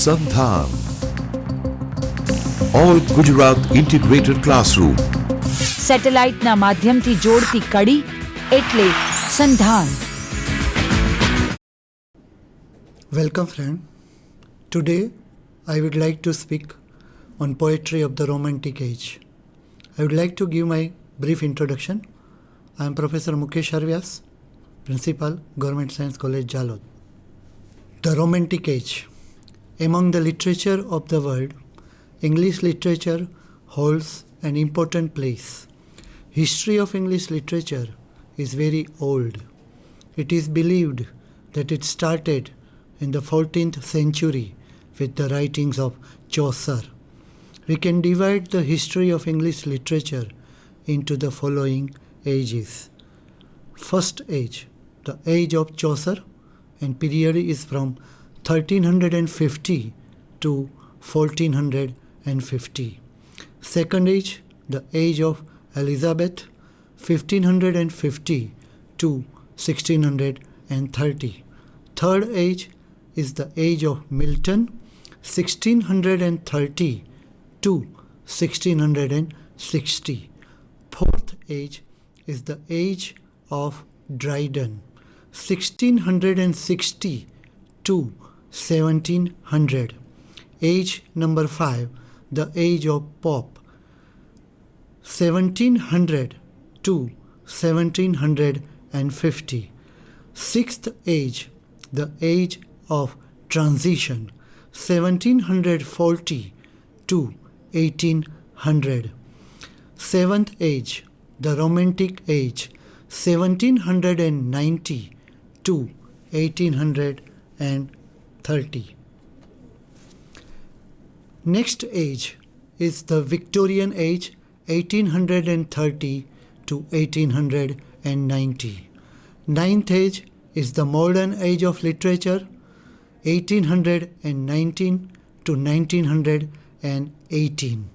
Sandhan. All Gujarat Integrated Classroom. સેટેલાઇટના માધ્યમથી જોડતી કડી એટલે સંધાન. Welcome friend. Today I would like to speak on poetry of the Romantic age. I would like to give my brief introduction. I am Professor Mukesh Harvyas, Principal, Government Science College, Jalod. The Romantic age. Among the literature of the world, English literature holds an important place. History of English literature is very old. It is believed that it started in the 14th century with the writings of Chaucer. We can divide the history of English literature into the following ages. First age, the age of Chaucer, and period is from 1350 to 1450. Second age, the age of Elizabeth, 1550 to 1630. Third age is the age of Milton, 1630 to 1660. Fourth age is the age of Dryden, 1660 to 1700. Age number 5, the age of Pope, 1700 to 1750. Sixth age, the age of transition, 1740 to 1800. Seventh age, the Romantic age, 1790 to 1830. Next age is the Victorian age, 1830 to 1890. Ninth age is the modern age of literature, 1819 to 1918.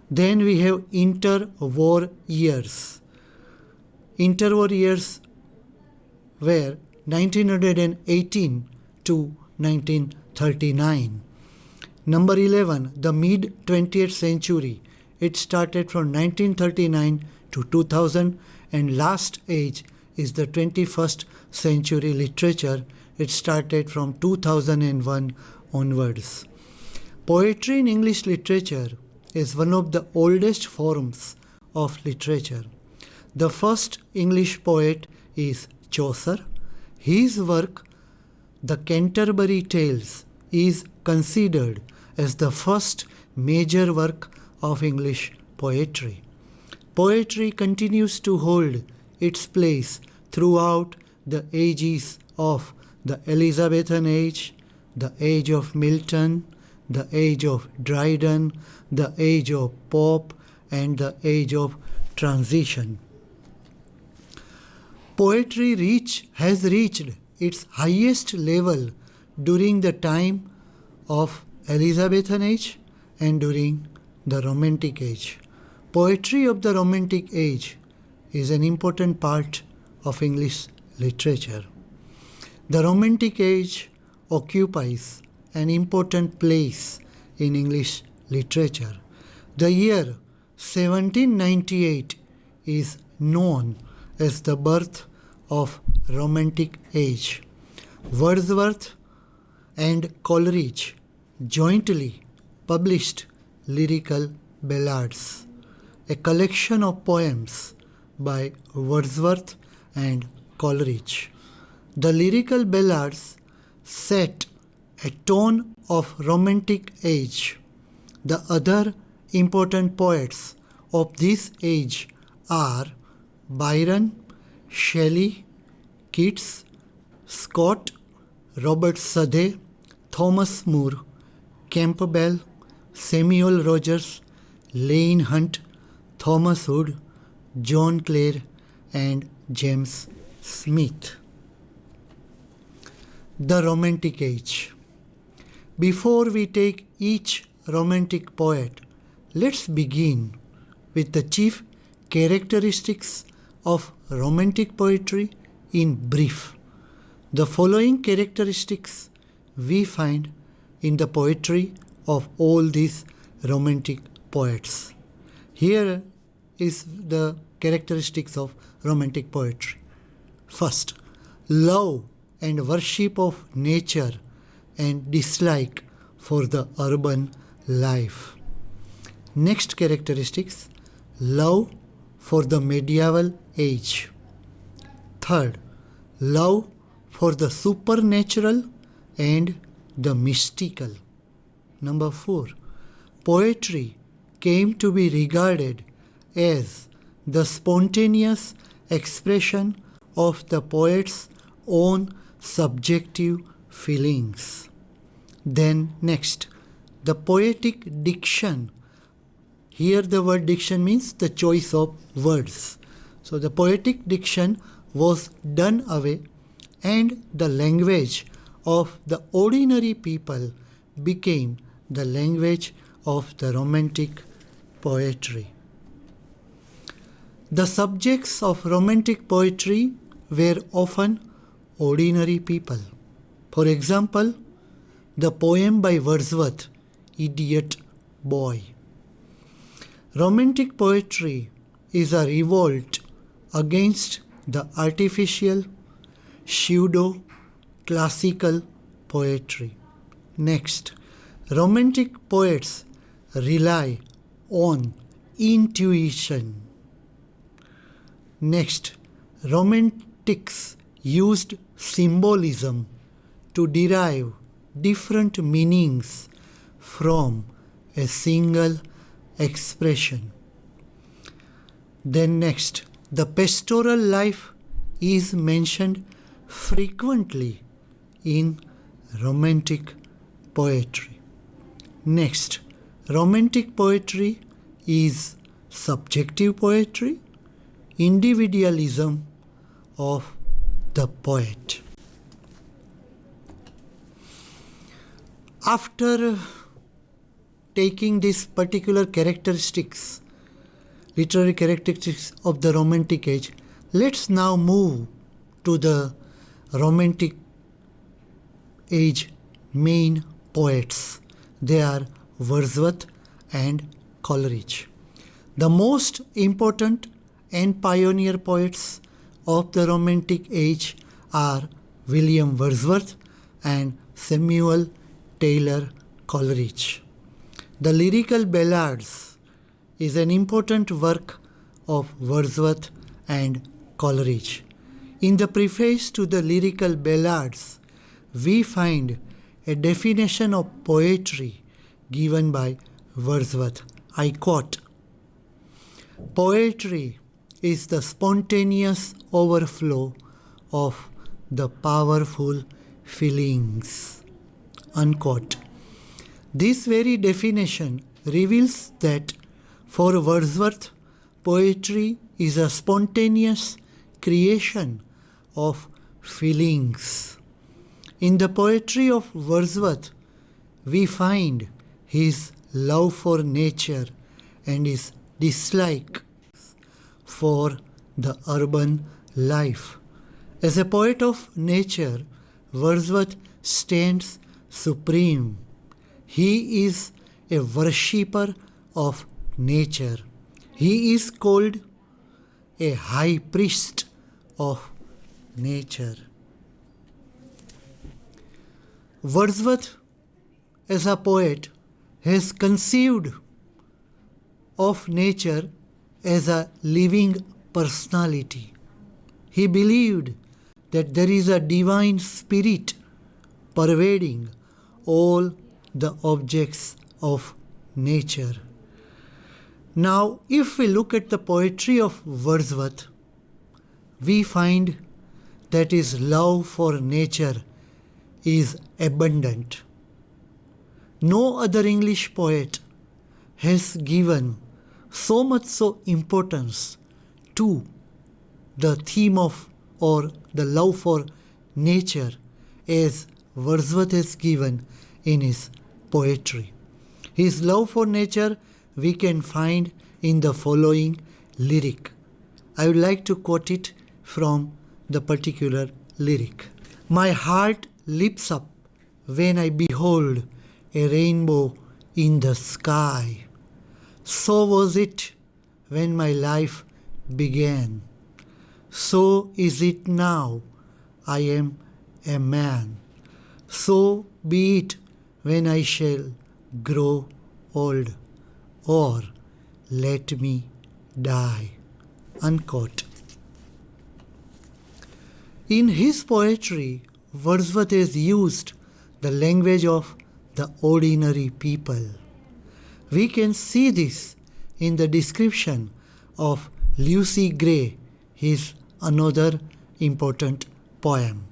Then we have interwar years. Interwar years were 1918 to 1939. Number 11, the mid-20th century. It started from 1939 to 2000, and last age is the 21st century literature. It started from 2001 onwards. Poetry in English literature is one of the oldest forms of literature. The first English poet is Chaucer. His work, The Canterbury Tales, is considered as the first major work of English poetry. Poetry continues to hold its place throughout the ages of the Elizabethan age, the age of Milton, the age of Dryden, the age of Pope, and the age of transition. Poetry has reached its highest level during the time of Elizabethan age and during the Romantic age. Poetry of the Romantic age is an important part of English literature. The Romantic age occupies an important place in English literature. The year 1798 is known as the birth of Romantic age. Wordsworth and Coleridge jointly published Lyrical Ballads, a collection of poems by Wordsworth and Coleridge. The Lyrical Ballads set a tone of Romantic age. The other important poets of this age are Byron, Shelley, Keats, Scott, Robert Southey, Thomas Moore, Campbell, Samuel Rogers, Lane Hunt, Thomas Hood, John Clare, and James Smith. The Romantic age. Before we take each Romantic poet, let's begin with the chief characteristics of Romantic poetry in brief. The following characteristics we find in the poetry of all these romantic poets. Here is the characteristics of romantic poetry. First, love and worship of nature and dislike for the urban life. Next characteristics, love for the medieval age. Third, love for the supernatural and the mystical. Number 4, poetry came to be regarded as the spontaneous expression of the poet's own subjective feelings. Then next, the poetic diction. Here the word diction means the choice of words. So the poetic diction was done away and the language of the ordinary people became the language of the romantic poetry. The subjects of romantic poetry were often ordinary people. For example, the poem by Wordsworth, Idiot Boy. Romantic poetry is a revolt against the artificial, pseudo-classical poetry. Next, romantic poets rely on intuition. Next, romantics used symbolism to derive different meanings from a single expression. Then next, the pastoral life is mentioned frequently in romantic poetry. Next, romantic poetry is subjective poetry, individualism of the poet. After taking these particular characteristics, literary characteristics of the Romantic age, let's now move to the Romantic age main poets. They are Wordsworth and Coleridge. The most important and pioneer poets of the Romantic age are William Wordsworth and Samuel Taylor Coleridge. The Lyrical Ballads is an important work of Wordsworth and Coleridge. In the preface to the Lyrical Ballads, we find a definition of poetry given by Wordsworth. I quote, "Poetry is the spontaneous overflow of the powerful feelings." Unquote. This very definition reveals that for Wordsworth, poetry is a spontaneous creation of feelings. In the poetry of Wordsworth, we find his love for nature and his dislike for the urban life. As a poet of nature, Wordsworth stands supreme. He is a worshipper of nature. He is called a high priest of nature. Wordsworth, as a poet, has conceived of nature as a living personality. He believed that there is a divine spirit pervading all the objects of nature. Now, if we look at the poetry of Wordsworth, we find that his love for nature is abundant. No other English poet has given so much importance to the theme of or the love for nature as Wordsworth has given in his poetry. His love for nature we can find in the following lyric. I would like to quote it from the particular lyric. "My heart leaps up when I behold a rainbow in the sky. So was it when my life began. So is it now. I am a man. So be it when I shall grow old, or let me die. Unquote. In his poetry, Wordsworth has used the language of the ordinary people. We can see this in the description of Lucy Gray, his another important poem.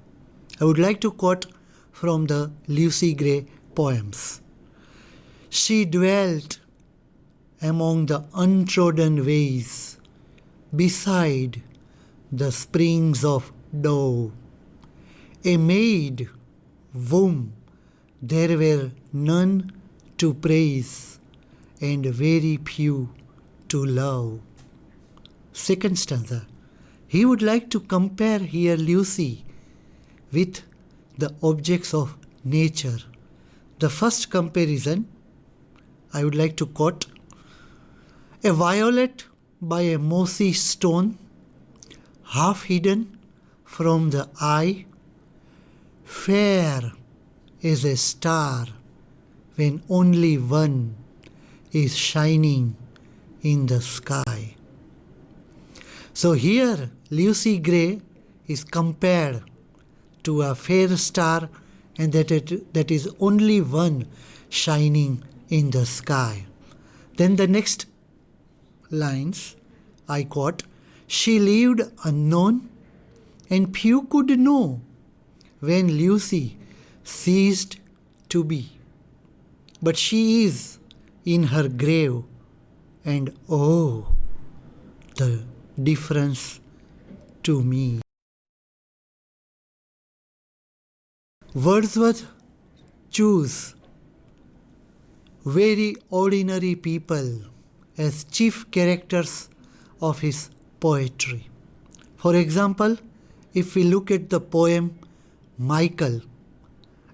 I would like to quote from the Lucy Gray poems. She dwelt among the untrodden ways, beside the springs of Doe, a maid whom there were none to praise, and very few to love. Second stanza. He would like to compare here Lucy with the objects of nature. The first comparison, I would like to quote, a violet by a mossy stone, half hidden from the eye, fair is a star when only one is shining in the sky. So here Lucy Gray is compared to a fair star, and that is only one shining in the sky. Then the next lines, I quote, she lived unknown and few could know when Lucy ceased to be. But she is in her grave, and oh, the difference to me. Wordsworth chose very ordinary people as chief characters of his poetry. For example, if we look at the poem Michael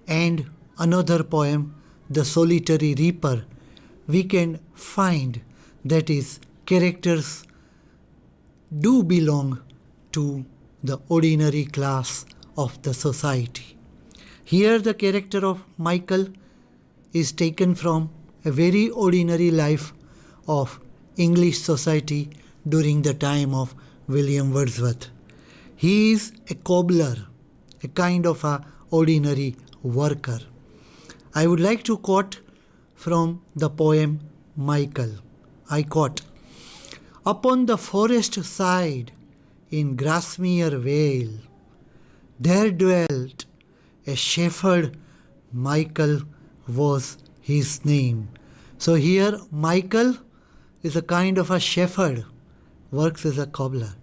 and another poem, The Solitary Reaper, we can find that his characters do belong to the ordinary class of the society. Here the character of Michael is taken from a very ordinary life of English society during the time of William Wordsworth. He is a cobbler, a kind of a ordinary worker. I would like to quote from the poem Michael. I quote, upon the forest side in Grasmere Vale, there dwelt a shepherd, Michael was his name. So here Michael is a kind of a shepherd, works as a cobbler.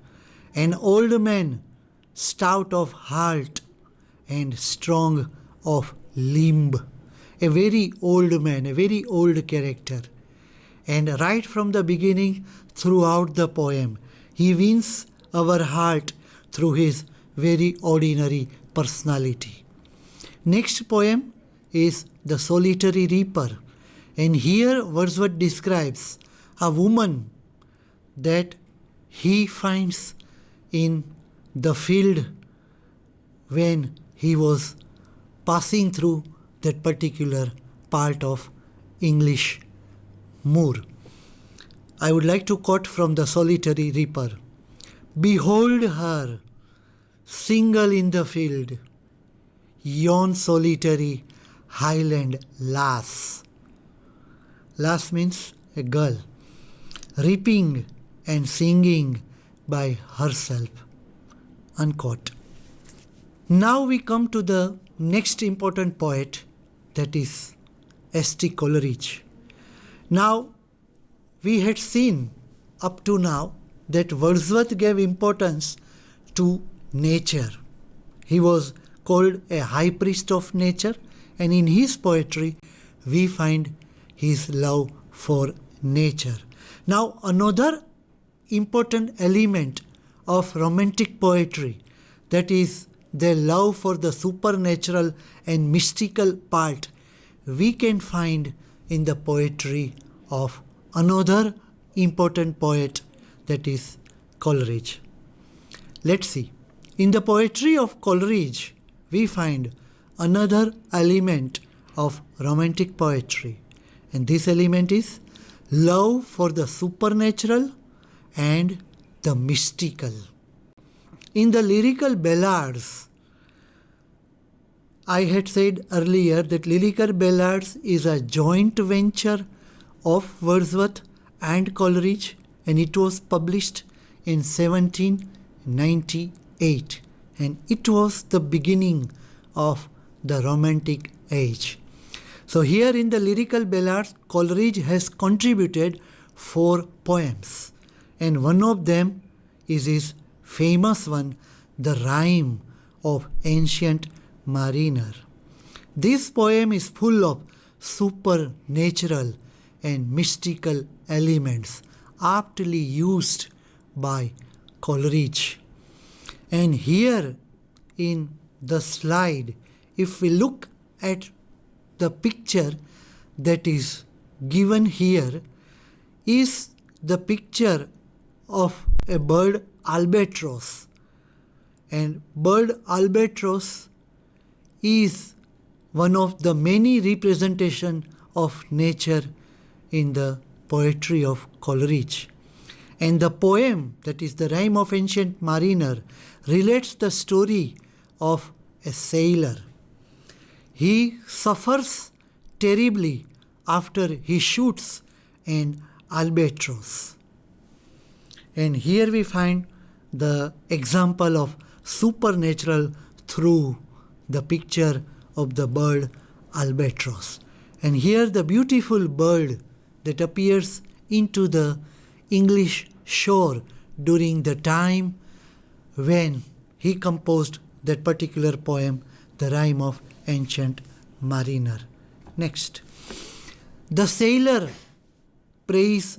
An old man, stout of heart and strong of limb. A very old man, a very old character. And right from the beginning, throughout the poem, he wins our heart through his very ordinary personality. Next poem is The Solitary Reaper. And here Wordsworth describes a woman that he finds in the field when he was passing through that particular part of English moor. I would like to quote from The Solitary Reaper. Behold her, single in the field, yon solitary Highland lass. Lass means a girl, reaping and singing by herself. Unquote. Now we come to the next important poet, that is S.T. Coleridge. Now, we had seen up to now that Wordsworth gave importance to nature. He was called a high priest of nature, and in his poetry we find his love for nature. Now, another important element of romantic poetry, that is their love for the supernatural and mystical part, we can find in the poetry of another important poet, that is Coleridge. Let's see. In the poetry of Coleridge, we find another element of romantic poetry, and this element is love for the supernatural and the mystical. In the lyrical ballads, I had said earlier that lyrical ballads is a joint venture of Wordsworth and Coleridge, and it was published in 1798, and it was the beginning of the Romantic Age. So here in the lyrical ballads, Coleridge has contributed 4 poems, and one of them is his famous one, The Rime of Ancient Mariner. This poem is full of supernatural and mystical elements aptly used by Coleridge. And here in the slide, if we look at the picture that is given here, is the picture of a bird albatross. And bird albatross is one of the many representations of nature in the poetry of Coleridge. And the poem, that is the Rime of Ancient Mariner, relates the story of a sailor. He suffers terribly after he shoots an albatross. And here we find the example of supernatural through the picture of the bird albatross. And here the beautiful bird that appears into the English shore during the time when he composed that particular poem, The Rime of Ancient Mariner. Next, the sailor prays